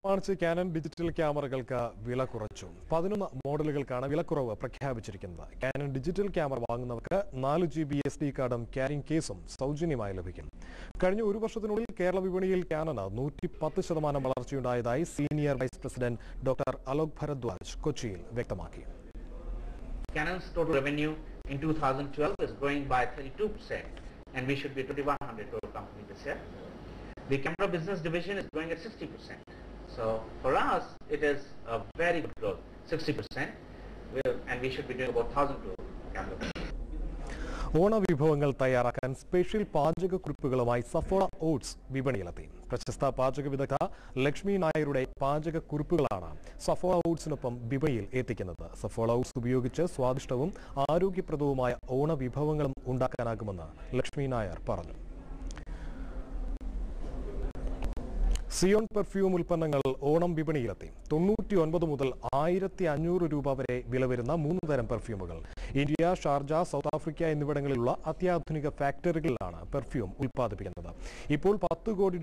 പ്രമാണിച്ച് Canon digital ക്യാമറകൾക്ക് വില കുറച്ചു. 11 മോഡലുകൾക്കാണ് വിലക്കുറവ് പ്രഖ്യാപിച്ചിരിക്കുന്നത്. കാനൺ ഡിജിറ്റൽ ക്യാമറ വാങ്ങുന്നവർക്ക് 4 GB SD കാർഡും ക്യാരിംഗ് കേസും സൗജന്യമായി ലഭിക്കും. കഴിഞ്ഞ ഒരു വർഷത്തിനുള്ളിൽ കേരള വിപണിയിൽ കാനന് 110% വളർച്ചയുണ്ടായതായി senior vice president doctor Alok Bharadwaj കൊച്ചിയിൽ വ്യക്തമാക്കി. Canon's total revenue in 2012 is growing by 32%, and we should be 2,100 crore company this year. The camera business division is growing at 60%. So for us, it is a very good growth, 60%, and we should be doing about 1,000 crore camera business. ഓണവിഭവങ്ങൾ തയ്യാറാക്കാൻ special പാചകക്കുറിപ്പുകളുമായി Saffola oats വിപണിയിലെത്തി. പ്രശസ്ത പാചക വിദഗ്ധ ലക്ഷ്മി നായരുടെ പാചകക്കുറിപ്പുകളാണ് സഫോള ഓട്സിനൊപ്പം വിപണിയിൽ എത്തിക്കുന്നത്. Saffola oats ഉപയോഗിച്ച് സ്വാദിഷ്ടവും ആരോഗ്യപ്രദവുമായ ഓണവിഭവങ്ങളും ഉണ്ടാക്കാനാകുമെന്ന് ലക്ഷ്മി നായർ പറഞ്ഞു. Zion perfume ഉൽപ്പന്നങ്ങൾ ഓണം വിപണിയിലെത്തി. 99 മുതൽ 1500 രൂപ വരെ വില വരുന്ന 3 തരം പെർഫ്യൂമുകൾ ഇന്ത്യ, ഷാർജ, സൗത്ത് ആഫ്രിക്ക എന്നിവിടങ്ങളിലുള്ള അത്യാധുനിക ഫാക്ടറികളിലാണ് പെർഫ്യൂം ഉൽപ്പാദിപ്പിക്കുന്നത്. ഇപ്പോൾ $10 കോടി